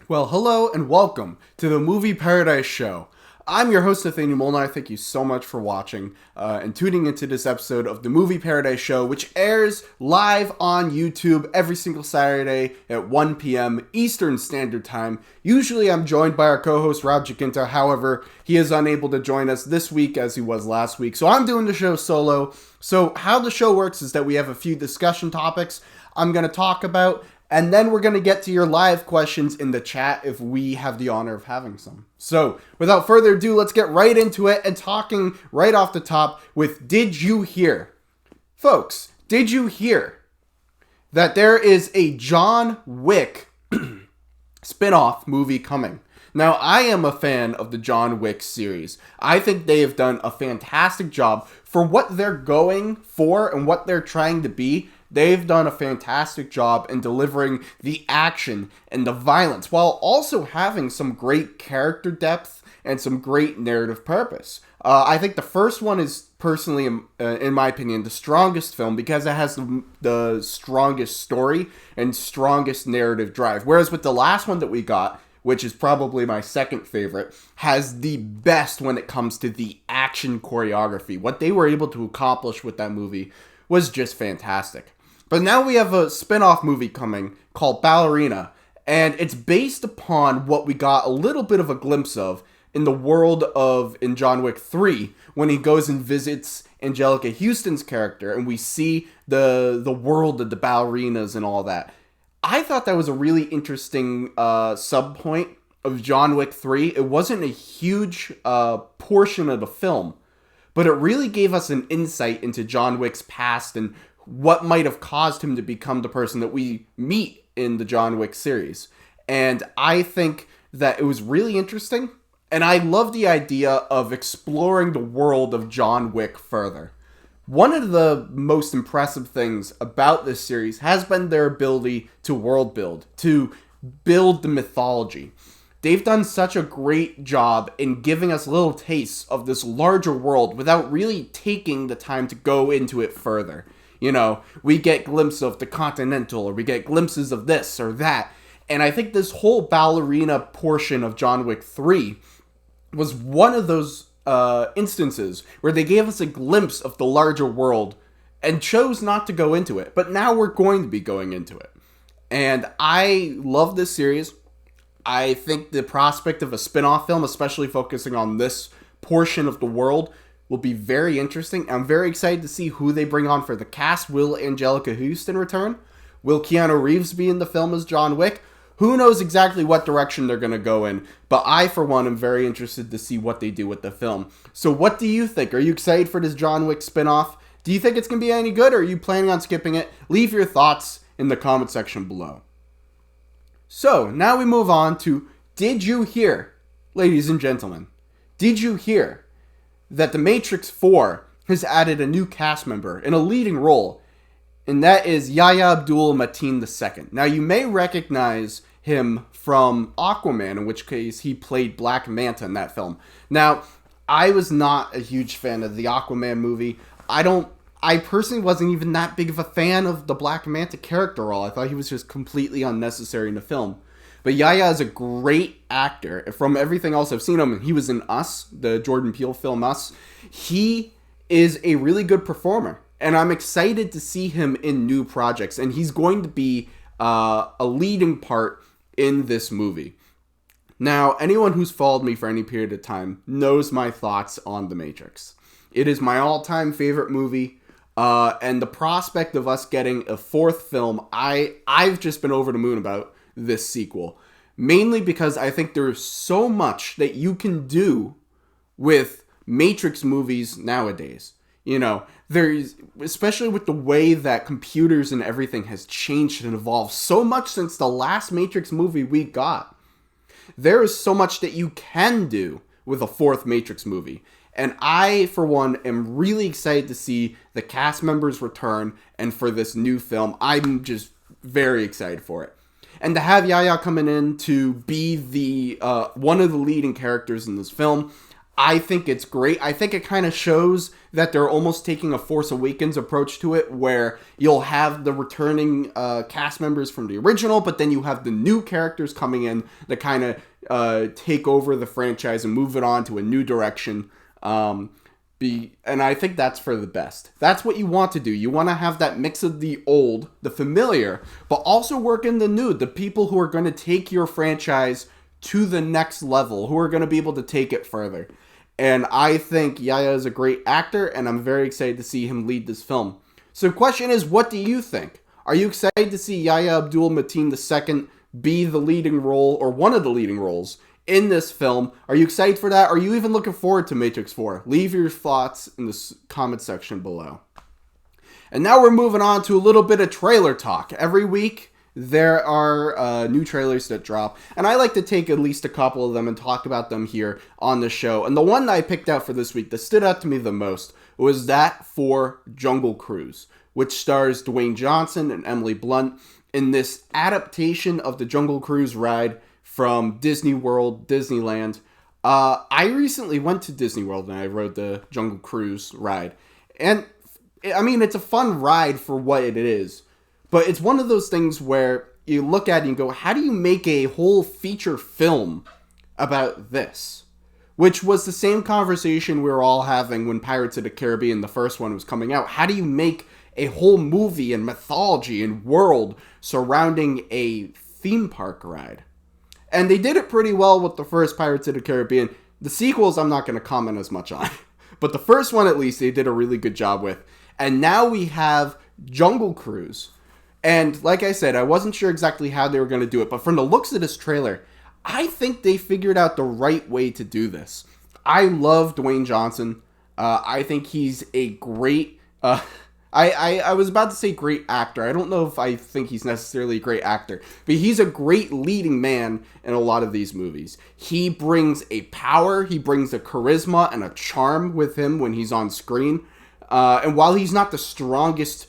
Well, hello and welcome to the Movie Paradise Show. I'm your host, Nathanael Molnár. Thank you so much for watching and tuning into this episode of the Movie Paradise Show, which airs live on YouTube every single Saturday at 1 p.m. Eastern Standard Time. Usually I'm joined by our co-host, Rob Jacinta. However, he is unable to join us this week as he was last week. So I'm doing the show solo. So how the show works is that we have a few discussion topics I'm going to talk about, and then we're going to get to your live questions in the chat if we have the honor of having some. So, without further ado, let's get right into it and talking right off the top with Did You Hear? Folks, did you hear that there is a John Wick spin-off movie coming? Now, I am a fan of the John Wick series. I think they have done a fantastic job for what they're going for and what they're trying to be. They've done a fantastic job in delivering the action and the violence while also having some great character depth and some great narrative purpose. I think the first one is personally, in my opinion, the strongest film because it has the strongest story and strongest narrative drive. Whereas with the last one that we got, which is probably my second favorite, has the best when it comes to the action choreography. What they were able to accomplish with that movie was just fantastic. But now we have a spin-off movie coming called Ballerina, and it's based upon what we got a little bit of a glimpse of in the world of in John Wick 3 when he goes and visits Angelica Houston's character and we see the world of the ballerinas and all that. I thought that was a really interesting sub-point of John Wick 3. It wasn't a huge portion of the film, but it really gave us an insight into John Wick's past and what might have caused him to become the person that we meet in the John Wick series. And I think that it was really interesting, and I love the idea of exploring the world of John Wick further. One of the most impressive things about this series has been their ability to world build, to build the mythology. They've done such a great job in giving us little tastes of this larger world without really taking the time to go into it further. You know, we get glimpses of the Continental, or we get glimpses of this or that. And I think this whole ballerina portion of John Wick 3 was one of those instances where they gave us a glimpse of the larger world and chose not to go into it. But now we're going to be going into it. And I love this series. I think the prospect of a spin-off film, especially focusing on this portion of the world, will be very interesting. I'm very excited to see who they bring on for the cast. Will Angelica Houston return? Will Keanu Reeves be in the film as John Wick? Who knows exactly what direction they're going to go in, but I, for one, am very interested to see what they do with the film. So what do you think? Are you excited for this John Wick spinoff? Do you think it's going to be any good, or are you planning on skipping it? Leave your thoughts in the comment section below. So, now we move on to, did you hear, ladies and gentlemen, did you hear that The Matrix 4 has added a new cast member in a leading role, and that is Yahya Abdul-Mateen II. Now, you may recognize him from Aquaman, in which case he played Black Manta in that film. Now, I was not a huge fan of the Aquaman movie. I personally wasn't even that big of a fan of the Black Manta character role. I thought he was just completely unnecessary in the film. But Yahya is a great actor. From everything else I've seen him, he was in Us, the Jordan Peele film Us. He is a really good performer, and I'm excited to see him in new projects. And he's going to be a leading part in this movie. Now, anyone who's followed me for any period of time knows my thoughts on The Matrix. It is my all-time favorite movie. And the prospect of us getting a fourth film, I've just been over the moon about this sequel, mainly because I think there's so much that you can do with Matrix movies nowadays. You know, there's, especially with the way that computers and everything has changed and evolved so much since the last Matrix movie we got. There is so much that you can do with a fourth Matrix movie. And I, for one, am really excited to see the cast members return, and for this new film, I'm just very excited for it. And to have Yahya coming in to be the one of the leading characters in this film, I think it's great. I think it kind of shows that they're almost taking a Force Awakens approach to it, where you'll have the returning cast members from the original, but then you have the new characters coming in that kind of take over the franchise and move it on to a new direction. And I think that's for the best. That's what you want to do. You want to have that mix of the old, the familiar, but also work in the new, the people who are going to take your franchise to the next level, who are going to be able to take it further. And I think Yahya is a great actor, and I'm very excited to see him lead this film. So the question is, what do you think? Are you excited to see Yahya Abdul-Mateen II be the leading role, or one of the leading roles, in this film? Are you excited for that? Are you even looking forward to Matrix 4? Leave your thoughts in the comment section below. And now we're moving on to a little bit of trailer talk. Every week, there are new trailers that drop, and I like to take at least a couple of them and talk about them here on the show. And the one that I picked out for this week that stood out to me the most was that for Jungle Cruise, which stars Dwayne Johnson and Emily Blunt in this adaptation of the Jungle Cruise ride from Disney World, Disneyland. I recently went to Disney World and I rode the Jungle Cruise ride. And, I mean, it's a fun ride for what it is. But it's one of those things where you look at it and go, how do you make a whole feature film about this? Which was the same conversation we were all having when Pirates of the Caribbean, the first one, was coming out. How do you make a whole movie and mythology and world surrounding a theme park ride? And they did it pretty well with the first Pirates of the Caribbean. The sequels, I'm not going to comment as much on. But the first one, at least, they did a really good job with. And now we have Jungle Cruise. And like I said, I wasn't sure exactly how they were going to do it. But from the looks of this trailer, I think they figured out the right way to do this. I love Dwayne Johnson. I think he's a great... I was about to say great actor. I don't know if I think he's necessarily a great actor, but he's a great leading man in a lot of these movies. He brings a power, he brings a charisma and a charm with him when he's on screen. And while he's not the strongest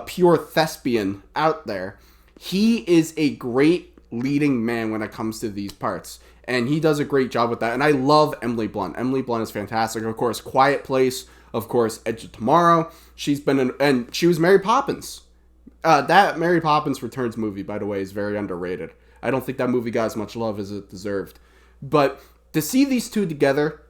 pure thespian out there, he is a great leading man when it comes to these parts. And he does a great job with that. And I love Emily Blunt. Emily Blunt is fantastic. Of course, Quiet Place. Of course, Edge of Tomorrow. She's been in, and she was Mary Poppins. That Mary Poppins Returns movie, by the way, is very underrated. I don't think that movie got as much love as it deserved. But to see these two together,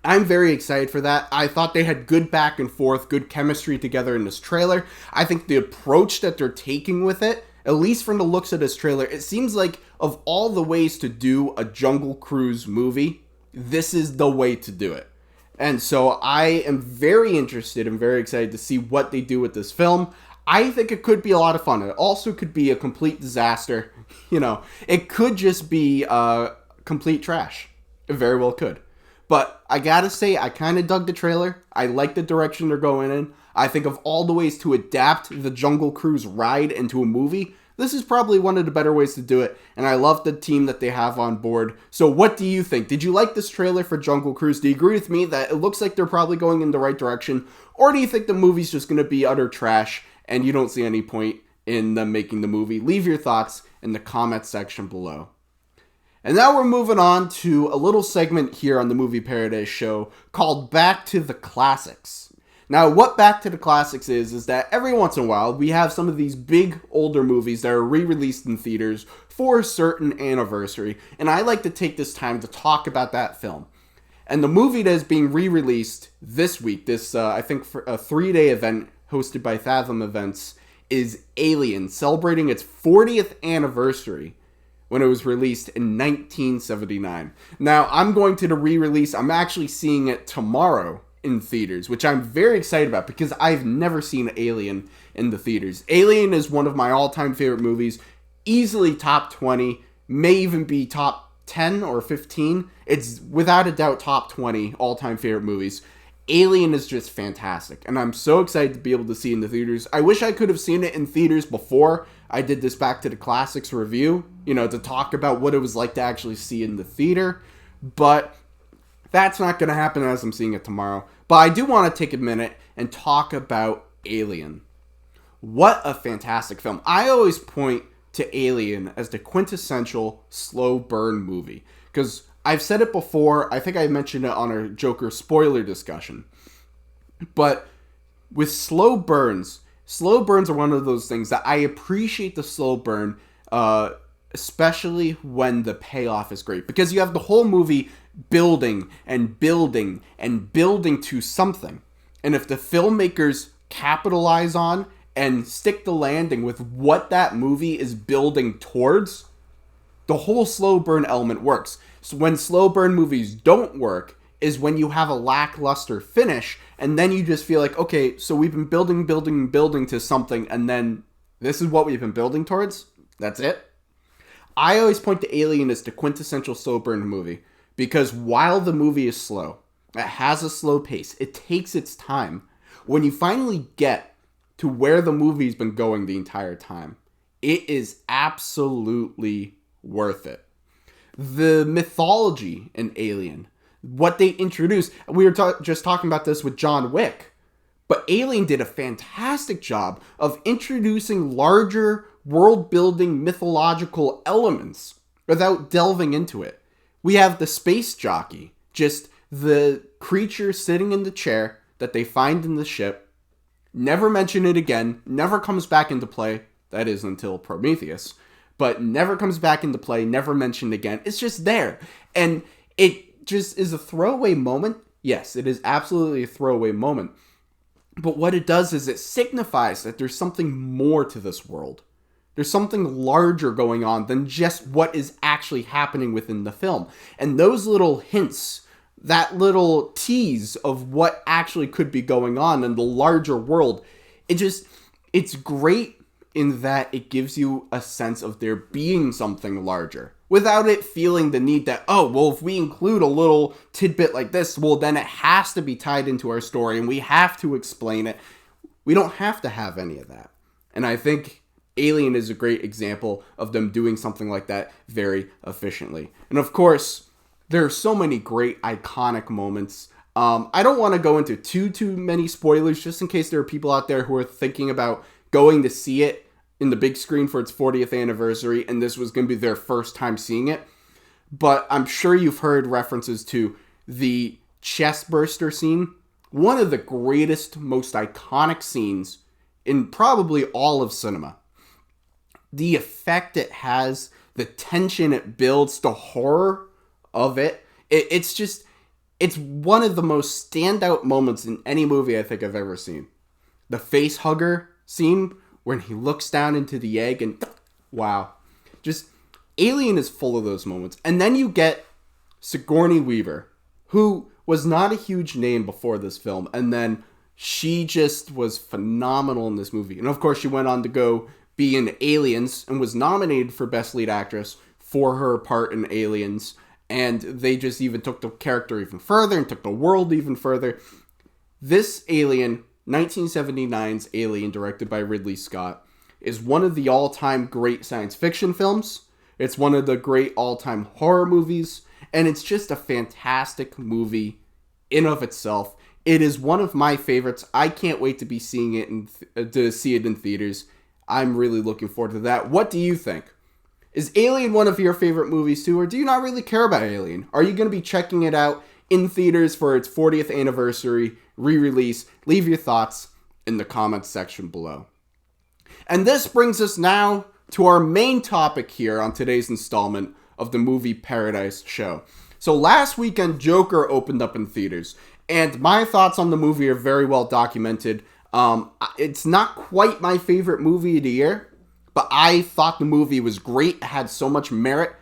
I'm very excited for that. I thought they had good back and forth, good chemistry together in this trailer. I think the approach that they're taking with it, at least from the looks of this trailer, it seems like of all the ways to do a Jungle Cruise movie, this is the way to do it. And so I am very interested and very excited to see what they do with this film. I think it could be a lot of fun. It also could be a complete disaster. You know, it could just be complete trash. It very well could. But I gotta say, I kind of dug the trailer. I like the direction they're going in. I think of all the ways to adapt the Jungle Cruise ride into a movie, this is probably one of the better ways to do it, and I love the team that they have on board. So what do you think? Did you like this trailer for Jungle Cruise? Do you agree with me that it looks like they're probably going in the right direction? Or do you think the movie's just going to be utter trash, and you don't see any point in them making the movie? Leave your thoughts in the comment section below. And now we're moving on to a little segment here on the Movie Paradise Show called Back to the Classics. Now, what Back to the Classics is that every once in a while, we have some of these big, older movies that are re-released in theaters for a certain anniversary, and I like to take this time to talk about that film. And the movie that is being re-released this week, this, I think, for a 3-day event hosted by Fathom Events, is Alien, celebrating its 40th anniversary when it was released in 1979. Now, I'm going to the re-release. I'm actually seeing it tomorrow in theaters, which I'm very excited about because I've never seen Alien in the theaters. Alien is one of my all-time favorite movies, easily top 20, may even be top 10 or 15. It's without a doubt top 20 all-time favorite movies. Alien is just fantastic, and I'm so excited to be able to see it in the theaters. I wish I could have seen it in theaters before I did this Back to the Classics review, you know, to talk about what it was like to actually see it in the theater, but that's not going to happen as I'm seeing it tomorrow. But I do want to take a minute and talk about Alien. What a fantastic film. I always point to Alien as the quintessential slow burn movie, because I've said it before. I think I mentioned it on our Joker spoiler discussion. But with slow burns are one of those things that I appreciate the slow burn, especially when the payoff is great. Because you have the whole movie building and building and building to something. And if the filmmakers capitalize on and stick the landing with what that movie is building towards, the whole slow burn element works. So when slow burn movies don't work is when you have a lackluster finish, and then you just feel like, okay, so we've been building to something, and then this is what we've been building towards? That's it? I always point to Alien as the quintessential slow burn movie, because while the movie is slow, it has a slow pace, it takes its time, when you finally get to where the movie's been going the entire time, it is absolutely worth it. The mythology in Alien, what they introduced, we were just talking about this with John Wick, but Alien did a fantastic job of introducing larger world-building mythological elements without delving into it. We have the space jockey, just the creature sitting in the chair that they find in the ship, never mention it again, never comes back into play, that is until Prometheus, but never comes back into play, never mentioned again. It's just there. And it just is a throwaway moment. Yes, it is absolutely a throwaway moment. But what it does is it signifies that there's something more to this world. There's something larger going on than just what is actually happening within the film. And those little hints, that little tease of what actually could be going on in the larger world, it's great in that it gives you a sense of there being something larger without it feeling the need that, oh, well, if we include a little tidbit like this, well, then it has to be tied into our story and we have to explain it. We don't have to have any of that. And I think Alien is a great example of them doing something like that very efficiently. And of course, there are so many great iconic moments. I don't want to go into too many spoilers, just in case there are people out there who are thinking about going to see it in the big screen for its 40th anniversary, and this was going to be their first time seeing it. But I'm sure you've heard references to the chest burster scene. One of the greatest, most iconic scenes in probably all of cinema. The effect it has, the tension it builds, the horror of it. It's one of the most standout moments in any movie I think I've ever seen. The face hugger scene when he looks down into the egg and wow. Just Alien is full of those moments. And then you get Sigourney Weaver, who was not a huge name before this film, and then she just was phenomenal in this movie. And of course she went on to go be in Aliens and was nominated for Best Lead Actress for her part in Aliens. And they just even took the character even further and took the world even further. This Alien, 1979's Alien, directed by Ridley Scott, is one of the all-time great science fiction films. It's one of the great all-time horror movies, and it's just a fantastic movie in of itself. It is one of my favorites. I can't wait to be seeing it to see it in theaters. I'm really looking forward to that. What do you think? Is Alien one of your favorite movies too, or do you not really care about Alien? Are you going to be checking it out in theaters for its 40th anniversary re-release? Leave your thoughts in the comments section below. And this brings us now to our main topic here on today's installment of the Movie Paradise Show. So last weekend, Joker opened up in theaters, and my thoughts on the movie are very well documented. It's not quite my favorite movie of the year, but I thought the movie was great. It had so much merit.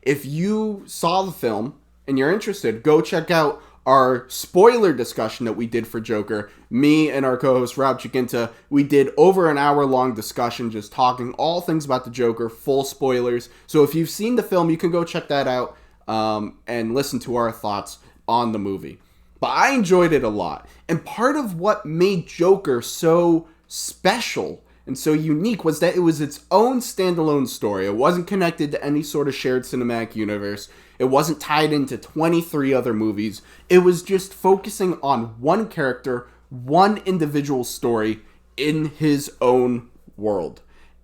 If you saw the film and you're interested, go check out our spoiler discussion that we did for Joker. Me and our co-host Rob Chiquinta, we did over an hour-long discussion just talking all things about the Joker, full spoilers. So if you've seen the film, you can go check that out and listen to our thoughts on the movie. But I enjoyed it a lot. And part of what made Joker so special and so unique was that it was its own standalone story. It wasn't connected to any sort of shared cinematic universe. It wasn't tied into 23 other movies. It was just focusing on one character, one individual story in his own world.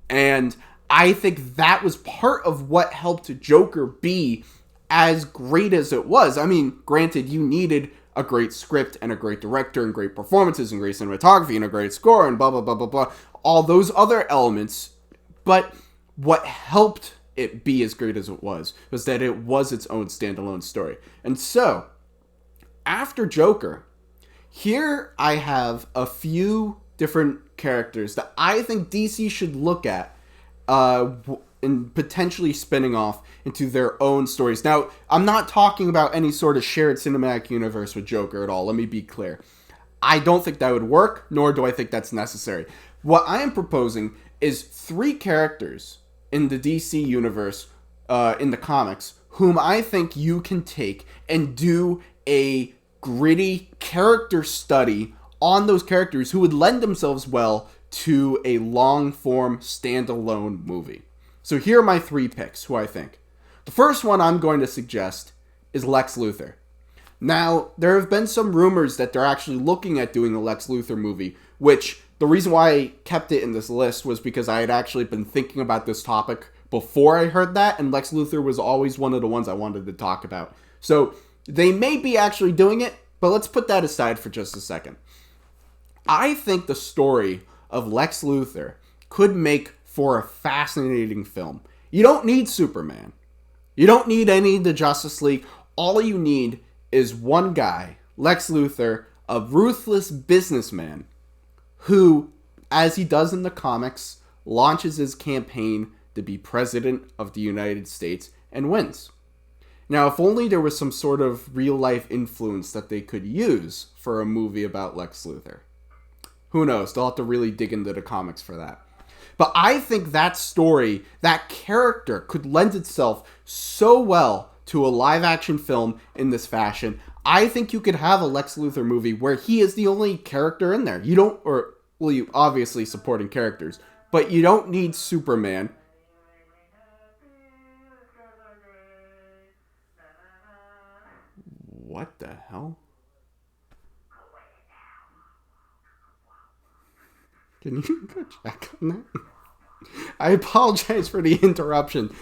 And I think that was part of what helped Joker be as great as it was. I mean, granted, you needed a great script and a great director and great performances and great cinematography and a great score and blah, blah, blah, blah, blah. All those other elements. But what helped it be as great as it was that it was its own standalone story. And so, after Joker, here I have a few different characters that I think DC should look at and potentially spinning off into their own stories. Now, I'm not talking about any sort of shared cinematic universe with Joker at all. Let me be clear. I don't think that would work, nor do I think that's necessary. What I am proposing is 3 characters in the DC universe, in the comics, whom I think you can take and do a gritty character study on those characters who would lend themselves well to a long-form standalone movie. So here are my 3 picks, who I think. The first one I'm going to suggest is Lex Luthor. Now, there have been some rumors that they're actually looking at doing a Lex Luthor movie, which the reason why I kept it in this list was because I had actually been thinking about this topic before I heard that, and Lex Luthor was always one of the ones I wanted to talk about. So, they may be actually doing it, but let's put that aside for just a second. I think the story of Lex Luthor could make for a fascinating film. You don't need Superman. You don't need any of the Justice League. All you need is one guy, Lex Luthor, a ruthless businessman, who, as he does in the comics, launches his campaign to be president of the United States and wins. Now, if only there was some sort of real-life influence that they could use for a movie about Lex Luthor. Who knows? They'll have to really dig into the comics for that. But I think that story, that character, could lend itself so well to a live-action film in this fashion. I think you could have a Lex Luthor movie where he is the only character in there. You obviously supporting characters, but you don't need Superman. What the hell? Can you go check on that? I apologize for the interruption.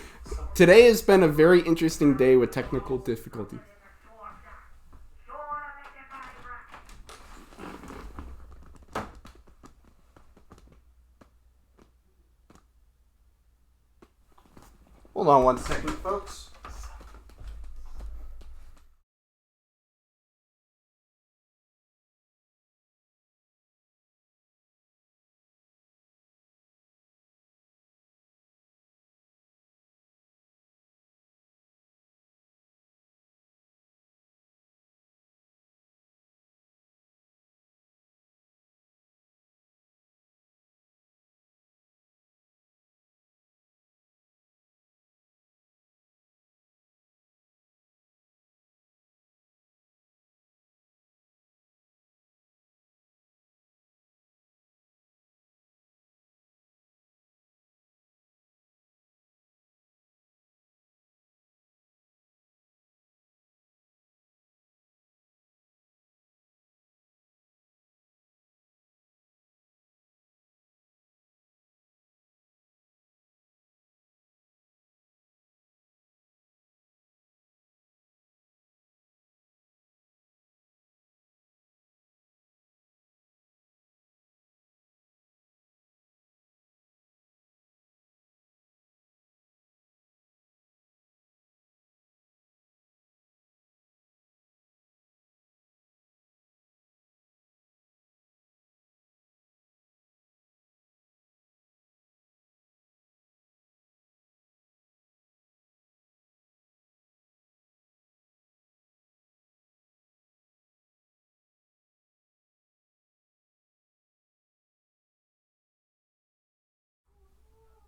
Today has been a very interesting day with technical difficulty. Hold on one second, folks.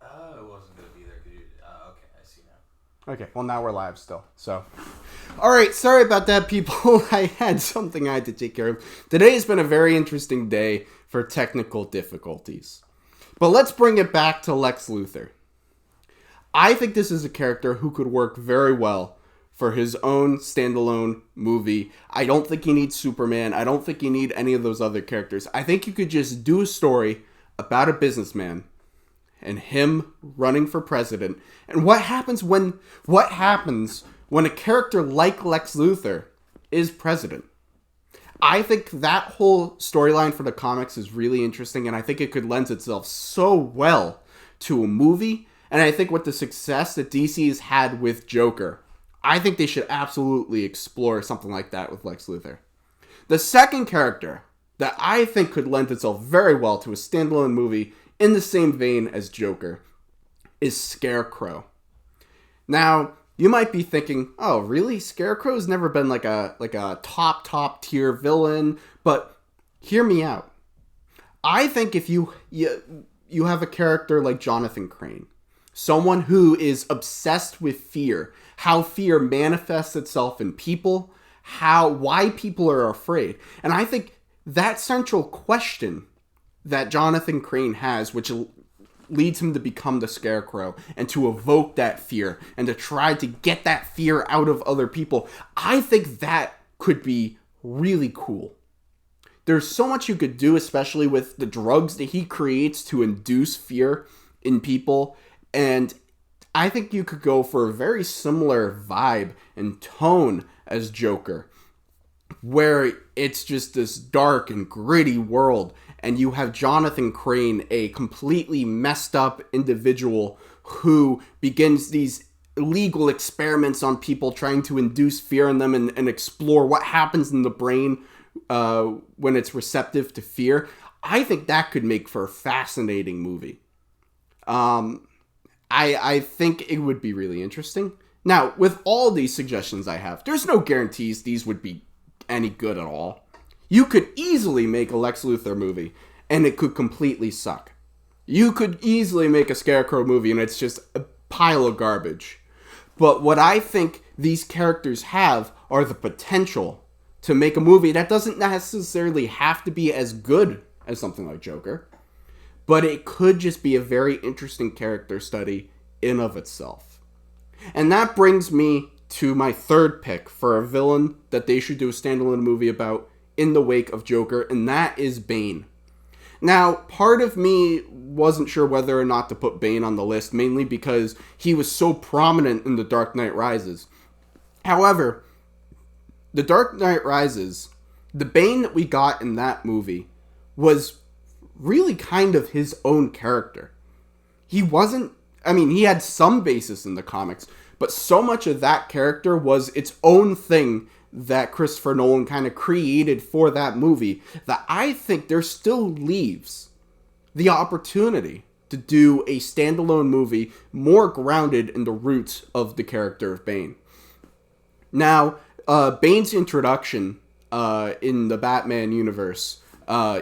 It wasn't going to be there. Okay, I see now. Okay, well now we're live still, so. Alright, sorry about that, people. I had something I had to take care of. Today has been a very interesting day for technical difficulties. But let's bring it back to Lex Luthor. I think this is a character who could work very well for his own standalone movie. I don't think you need Superman. I don't think you need any of those other characters. I think you could just do a story about a businessman and him running for president. And what happens when when a character like Lex Luthor is president. I think that whole storyline for the comics is really interesting, and I think it could lend itself so well to a movie. And I think with the success that DC has had with Joker, I think they should absolutely explore something like that with Lex Luthor. The second character that I think could lend itself very well to a standalone movie in the same vein as Joker is Scarecrow. Now, you might be thinking, oh, really? Scarecrow's never been like a top tier villain, but hear me out. I think if you have a character like Jonathan Crane, someone who is obsessed with fear, how fear manifests itself in people, why people are afraid. And I think that central question that Jonathan Crane has, which leads him to become the Scarecrow and to evoke that fear and to try to get that fear out of other people, I think that could be really cool. There's so much you could do, especially with the drugs that he creates to induce fear in people, and I think you could go for a very similar vibe and tone as Joker, where it's just this dark and gritty world, and you have Jonathan Crane, a completely messed up individual who begins these illegal experiments on people, trying to induce fear in them and explore what happens in the brain when it's receptive to fear. I think that could make for a fascinating movie. I think it would be really interesting. Now, with all these suggestions I have, there's no guarantees these would be any good at all. You could easily make a Lex Luthor movie, and it could completely suck. You could easily make a Scarecrow movie, and it's just a pile of garbage. But what I think these characters have are the potential to make a movie that doesn't necessarily have to be as good as something like Joker, but it could just be a very interesting character study in of itself. And that brings me to my third pick for a villain that they should do a standalone movie about in the wake of Joker, and that is Bane. Now, part of me wasn't sure whether or not to put Bane on the list, mainly because he was so prominent in The Dark Knight Rises. However, The Dark Knight Rises, the Bane that we got in that movie was really kind of his own character. He had some basis in the comics, but so much of that character was its own thing that Christopher Nolan kind of created for that movie, that I think there still leaves the opportunity to do a standalone movie more grounded in the roots of the character of Bane. Now, Bane's introduction in the Batman universe,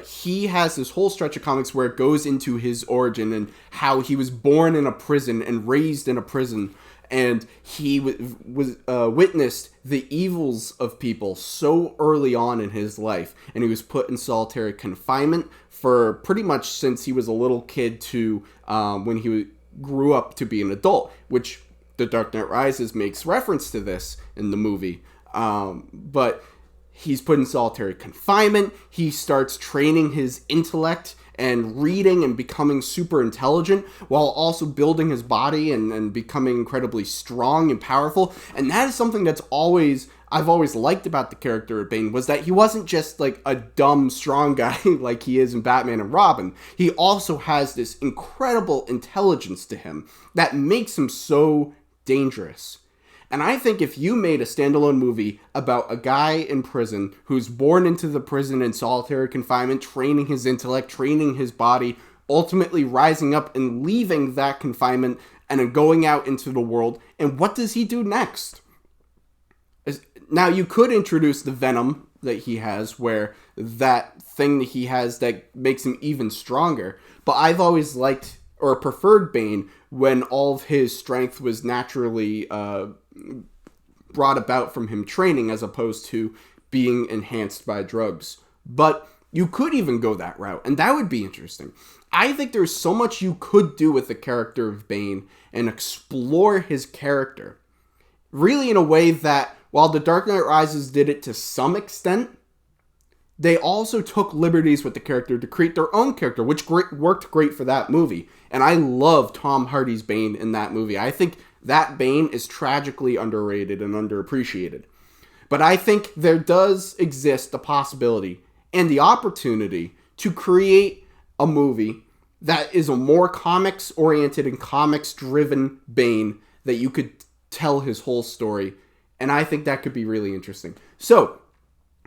he has this whole stretch of comics where it goes into his origin and how he was born in a prison and raised in a prison, and he witnessed the evils of people so early on in his life, and he was put in solitary confinement for pretty much since he was a little kid to when he grew up to be an adult, which The Dark Knight Rises makes reference to this in the movie. But he's put in solitary confinement. He starts training his intellect and reading and becoming super intelligent while also building his body and becoming incredibly strong and powerful. And that is something that's I've always liked about the character of Bane, was that he wasn't just like a dumb, strong guy like he is in Batman and Robin. He also has this incredible intelligence to him that makes him so dangerous. And I think if you made a standalone movie about a guy in prison who's born into the prison in solitary confinement, training his intellect, training his body, ultimately rising up and leaving that confinement and then going out into the world, and what does he do next? Now, you could introduce the venom that he has, where that thing that he has that makes him even stronger, but I've always liked or preferred Bane when all of his strength was naturally brought about from him training as opposed to being enhanced by drugs. But you could even go that route, and that would be interesting. I think there's so much you could do with the character of Bane and explore his character, really in a way that, while The Dark Knight Rises did it to some extent, they also took liberties with the character to create their own character, which worked great for that movie. And I love Tom Hardy's Bane in that movie. I think that Bane is tragically underrated and underappreciated. But I think there does exist the possibility and the opportunity to create a movie that is a more comics-oriented and comics-driven Bane that you could tell his whole story. And I think that could be really interesting. So,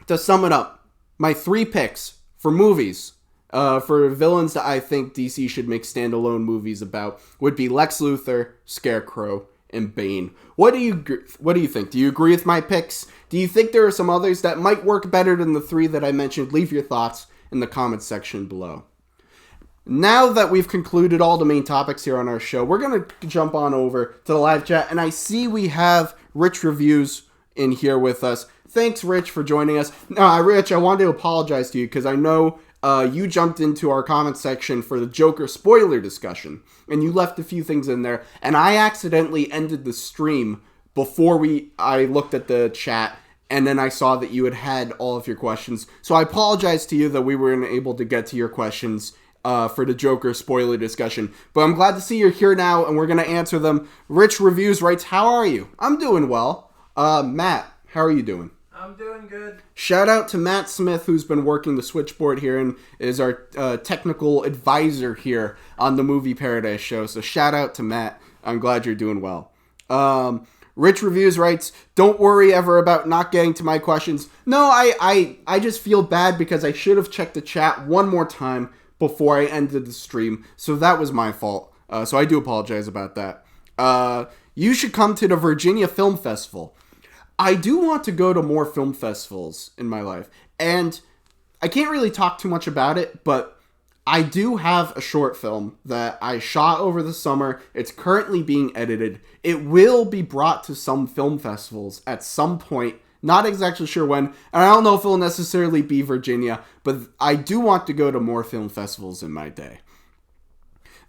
to sum it up, my 3 picks for movies, for villains that I think DC should make standalone movies about, would be Lex Luthor, Scarecrow, and Bane. What do you think? Do you agree with my picks? Do you think there are some others that might work better than the 3 that I mentioned? Leave your thoughts in the comments section below. Now that we've concluded all the main topics here on our show, we're going to jump on over to the live chat, and I see we have Rich Reviews in here with us. Thanks, Rich, for joining us. Rich, I wanted to apologize to you because I know you jumped into our comment section for the Joker spoiler discussion, and you left a few things in there, and I accidentally ended the stream before I looked at the chat, and then I saw that you had all of your questions. So I apologize to you that we weren't able to get to your questions for the Joker spoiler discussion. But I'm glad to see you're here now, and we're going to answer them. Rich Reviews writes, how are you? I'm doing well. Matt, how are you doing? I'm doing good. Shout out to Matt Smith, who's been working the switchboard here and is our technical advisor here on the Movie Paradise Show. So shout out to Matt. I'm glad you're doing well. Rich Reviews writes, don't worry ever about not getting to my questions. No, I just feel bad because I should have checked the chat one more time before I ended the stream. So that was my fault. So I do apologize about that. You should come to the Virginia Film Festival. I do want to go to more film festivals in my life. And I can't really talk too much about it, but I do have a short film that I shot over the summer. It's currently being edited. It will be brought to some film festivals at some point. Not exactly sure when. And I don't know if it'll necessarily be Virginia, but I do want to go to more film festivals in my day.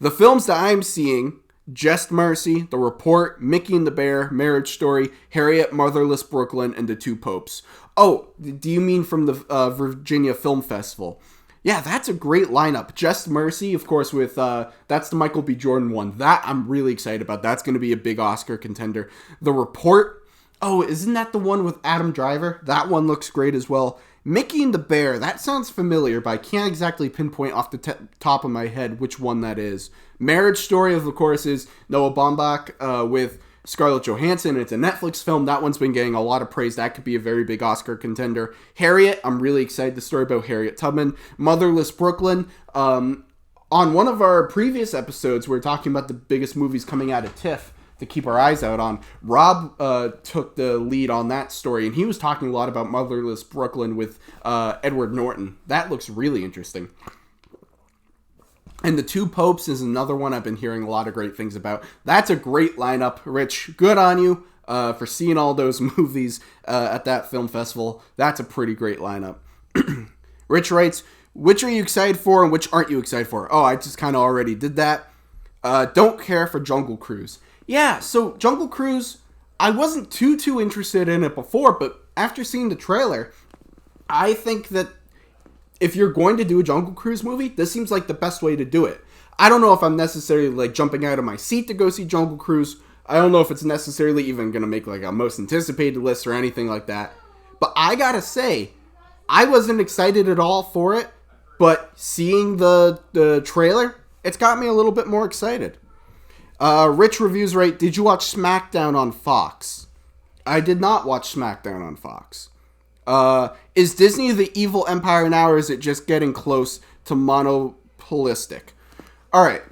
The films that I'm seeing: Just Mercy, The Report, Mickey and the Bear, Marriage Story, Harriet, Motherless Brooklyn, and The Two Popes. Oh, do you mean from the Virginia Film Festival? Yeah, that's a great lineup. Just Mercy, of course, with that's the Michael B. Jordan one. That I'm really excited about. That's going to be a big Oscar contender. The Report. Oh, isn't that the one with Adam Driver? That one looks great as well. Mickey and the Bear. That sounds familiar, but I can't exactly pinpoint off the top of my head which one that is. Marriage Story, of course, is Noah Baumbach with Scarlett Johansson. It's a Netflix film. That one's been getting a lot of praise. That could be a very big Oscar contender. Harriet, I'm really excited. The story about Harriet Tubman. Motherless Brooklyn. On one of our previous episodes, we were talking about the biggest movies coming out of TIFF to keep our eyes out on. Rob took the lead on that story, and he was talking a lot about Motherless Brooklyn with Edward Norton. That looks really interesting. And The Two Popes is another one I've been hearing a lot of great things about. That's a great lineup. Rich, good on you for seeing all those movies at that film festival. That's a pretty great lineup. Rich writes, which are you excited for and which aren't you excited for? Oh, I just kind of already did that. Don't care for Jungle Cruise. Yeah, so Jungle Cruise, I wasn't too interested in it before, but after seeing the trailer, I think that if you're going to do a Jungle Cruise movie, this seems like the best way to do it. I don't know if I'm necessarily like jumping out of my seat to go see Jungle Cruise. I don't know if it's necessarily even going to make like a most anticipated list or anything like that. But I gotta say, I wasn't excited at all for it, but seeing the trailer, it's got me a little bit more excited. Rich Reviews write, did you watch SmackDown on Fox? I did not watch SmackDown on Fox. Is Disney the evil empire now, or is it just getting close to monopolistic? Alright,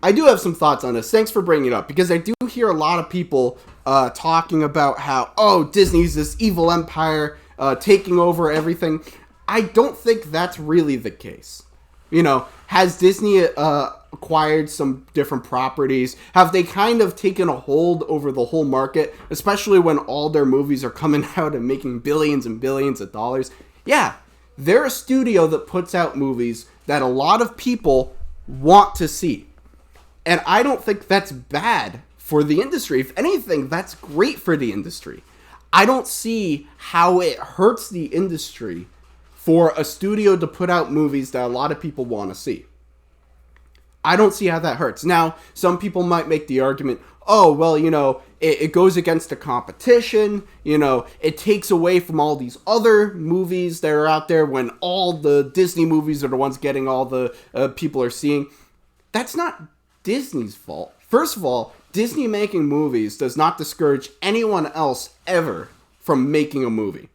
I do have some thoughts on this. Thanks for bringing it up, because I do hear a lot of people talking about how, oh, Disney's this evil empire taking over everything. I don't think that's really the case. You know, has Disney acquired some different properties? Have they kind of taken a hold over the whole market, especially when all their movies are coming out and making billions and billions of dollars? Yeah, they're a studio that puts out movies that a lot of people want to see. And I don't think that's bad for the industry. If anything, that's great for the industry. I don't see how it hurts the industry for a studio to put out movies that a lot of people want to see. I don't see how that hurts. Now, some people might make the argument, oh, well, it goes against the competition, it takes away from all these other movies that are out there when all the Disney movies are the ones getting all the people are seeing. That's not Disney's fault. First of all, Disney making movies does not discourage anyone else ever from making a movie.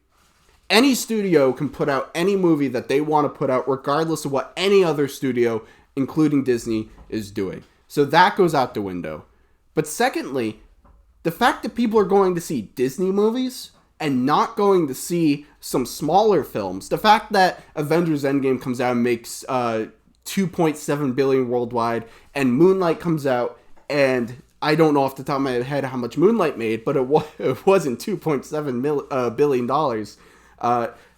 Any studio can put out any movie that they want to put out regardless of what any other studio, including Disney, is doing. So that goes out the window. But secondly, the fact that people are going to see Disney movies and not going to see some smaller films, the fact that Avengers Endgame comes out and makes $2.7 billion worldwide, and Moonlight comes out, and I don't know off the top of my head how much Moonlight made, but it wasn't $2.7 billion.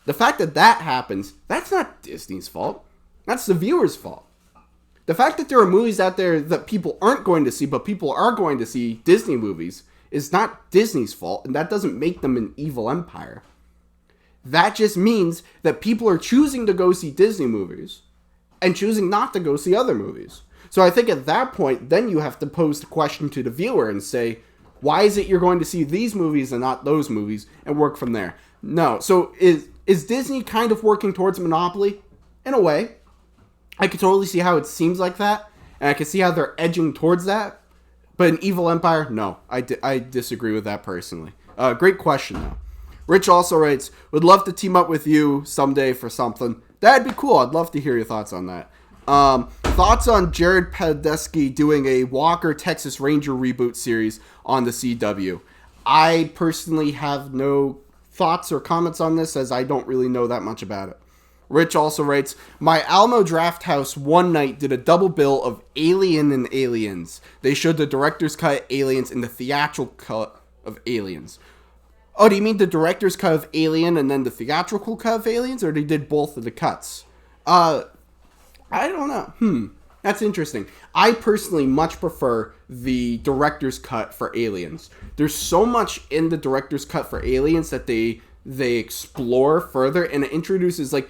The fact that that happens, that's not Disney's fault. That's the viewer's fault. The fact that there are movies out there that people aren't going to see, but people are going to see Disney movies, is not Disney's fault, and that doesn't make them an evil empire. That just means that people are choosing to go see Disney movies and choosing not to go see other movies. So I think at that point, then you have to pose the question to the viewer and say, why is it you're going to see these movies and not those movies, and work from there? No. So is Disney kind of working towards a monopoly? In a way. I could totally see how it seems like that, and I can see how they're edging towards that. But an evil empire? No. I disagree with that personally. Great question, though. Rich also writes, would love to team up with you someday for something. That'd be cool. I'd love to hear your thoughts on that. Thoughts on Jared Padalecki doing a Walker Texas Ranger reboot series on the CW? I personally have no thoughts or comments on this, as I don't really know that much about it. Rich also writes, my Alamo Drafthouse one night did a double bill of Alien and Aliens. They showed the director's cut Aliens and the theatrical cut of Aliens. Oh, do you mean the director's cut of Alien and then the theatrical cut of Aliens, or they did both of the cuts? I don't know. That's interesting. I personally much prefer the director's cut for Aliens. There's so much in the director's cut for Aliens that they explore further, and it introduces, like,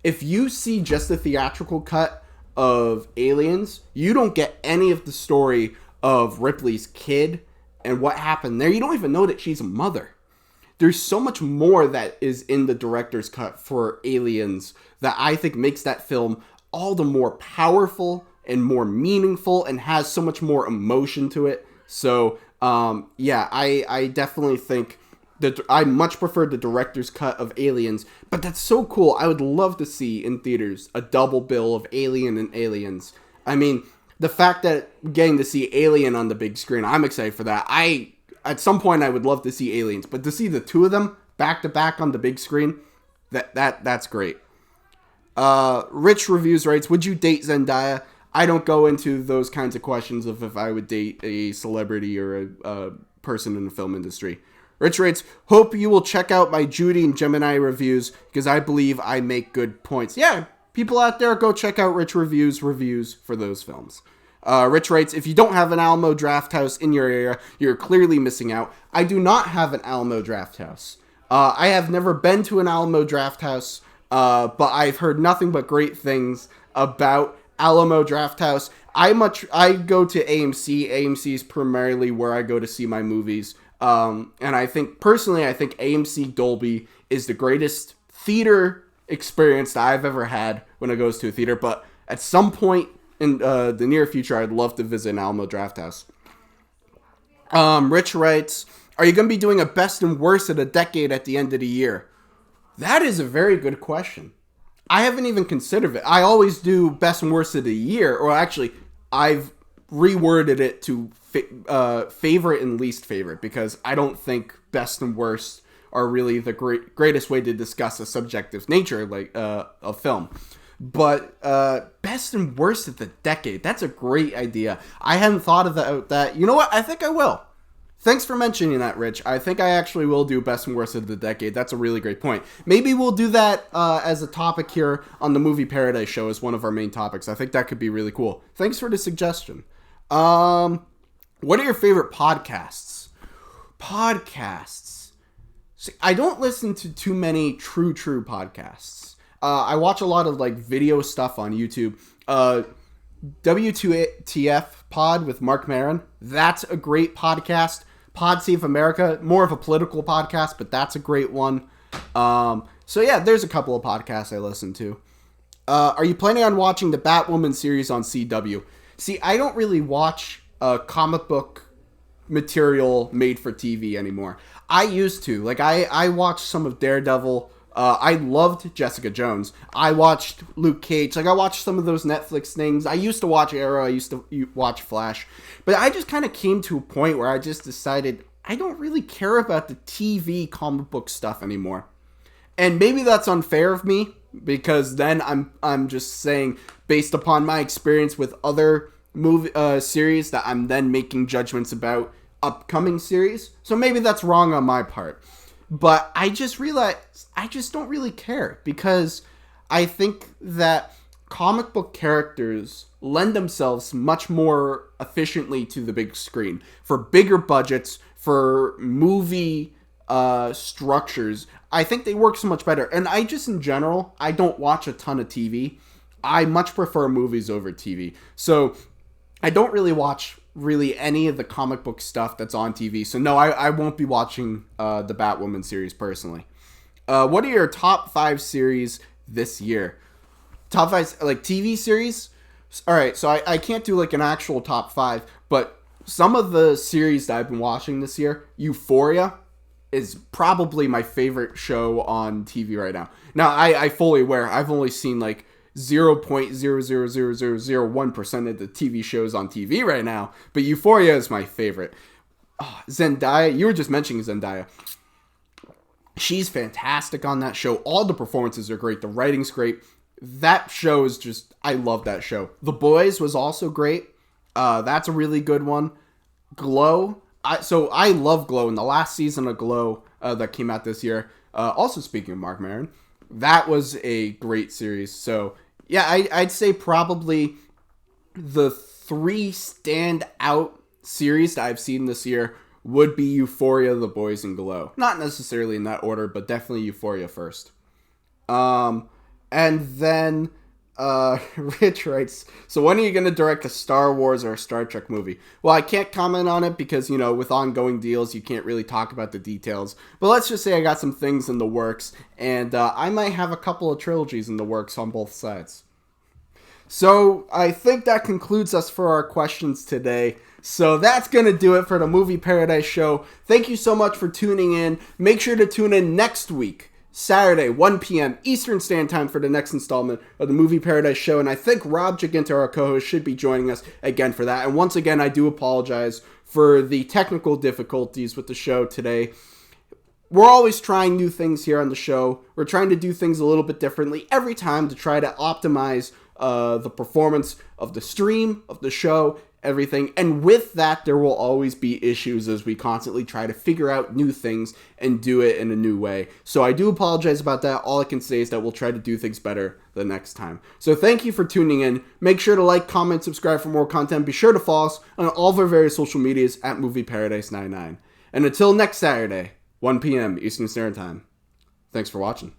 if you see just the theatrical cut of Aliens, you don't get any of the story of Ripley's kid and what happened there. You don't even know that she's a mother. There's so much more that is in the director's cut for Aliens that I think makes that film all the more powerful and more meaningful and has so much more emotion to it. So, I definitely think that I much prefer the director's cut of Aliens, but that's so cool. I would love to see in theaters a double bill of Alien and Aliens. I mean, the fact that getting to see Alien on the big screen, I'm excited for that. At some point, I would love to see Aliens, but to see the two of them back to back on the big screen, that's great. Rich Reviews writes, would you date Zendaya? I don't go into those kinds of questions of if I would date a celebrity or a person in the film industry. Rich writes, hope you will check out my Judy and Gemini reviews because I believe I make good points. Yeah, people out there, go check out Rich reviews for those films. Rich writes, if you don't have an Alamo Drafthouse in your area, you're clearly missing out. I do not have an Alamo Drafthouse. I have never been to an Alamo Drafthouse, but I've heard nothing but great things about Alamo Drafthouse. I go to AMC. AMC is primarily where I go to see my movies. And I think AMC Dolby is the greatest theater experience that I've ever had when it goes to a theater. But at some point in the near future, I'd love to visit an Alamo Drafthouse. Rich writes, are you going to be doing a best and worst of the decade at the end of the year? That is a very good question. I haven't even considered it. I always do best and worst of the year, or actually, I've reworded it to favorite and least favorite, because I don't think best and worst are really the greatest way to discuss a subjective nature like of film. But best and worst of the decade, that's a great idea. I hadn't thought of that. You know what? I think I will. Thanks for mentioning that, Rich. I think I actually will do best and worst of the decade. That's a really great point. Maybe we'll do that as a topic here on the Movie Paradise Show as one of our main topics. I think that could be really cool. Thanks for the suggestion. What are your favorite podcasts? See, I don't listen to too many true podcasts. I watch a lot of like video stuff on YouTube. W2TF Pod with Mark Maron. That's a great podcast. Pod Save America, more of a political podcast, but that's a great one. So yeah, there's a couple of podcasts I listen to. Are you planning on watching the Batwoman series on CW? See, I don't really watch comic book material made for TV anymore. I used to. Like, I watched some of Daredevil. I loved Jessica Jones. I watched Luke Cage. Like, I watched some of those Netflix things. I used to watch Arrow. I used to watch Flash. But I just kind of came to a point where I just decided I don't really care about the TV comic book stuff anymore. And maybe that's unfair of me, because then I'm just saying, based upon my experience with other movie series, that I'm then making judgments about upcoming series. So maybe that's wrong on my part. But I just realized I just don't really care, because I think that comic book characters lend themselves much more efficiently to the big screen. For bigger budgets, for movie structures, I think they work so much better. And I just, in general, I don't watch a ton of TV. I much prefer movies over TV. So I don't really watch any of the comic book stuff that's on TV. So no, I won't be watching the Batwoman series personally. What are your top 5 series this year? Top 5, like, TV series? Alright, so I can't do like an actual top 5, but some of the series that I've been watching this year, Euphoria is probably my favorite show on TV right now. Now, I fully aware I've only seen like 0.00001% of the TV shows on TV right now, but Euphoria is my favorite. Oh, Zendaya, you were just mentioning Zendaya. She's fantastic on that show. All the performances are great. The writing's great. That show is just, I love that show. The Boys was also great. That's a really good one. Glow. I love Glow. In the last season of Glow that came out this year, also speaking of Mark Maron, that was a great series. So yeah, I'd say probably the 3 standout series that I've seen this year would be Euphoria, The Boys, and Glow. Not necessarily in that order, but definitely Euphoria first. And then Rich writes, so when are you going to direct a Star Wars or a Star Trek movie? Well, I can't comment on it because, you know, with ongoing deals, you can't really talk about the details. But let's just say I got some things in the works, and I might have a couple of trilogies in the works on both sides. So I think that concludes us for our questions today. So that's going to do it for the Movie Paradise Show. Thank you so much for tuning in. Make sure to tune in next week, Saturday, 1 p.m. Eastern Standard Time, for the next installment of the Movie Paradise Show. And I think Rob Jaginta, our co-host, should be joining us again for that. And once again, I do apologize for the technical difficulties with the show today. We're always trying new things here on the show. We're trying to do things a little bit differently every time to try to optimize the performance of the stream, of the show, everything. And with that, there will always be issues as we constantly try to figure out new things and do it in a new way. So I do apologize about that. All I can say is that we'll try to do things better the next time. So thank you for tuning in. Make sure to like, comment, subscribe for more content. Be sure to follow us on all of our various social medias at Movie Paradise 99. And until next Saturday, 1 p.m. Eastern Standard Time. Thanks for watching.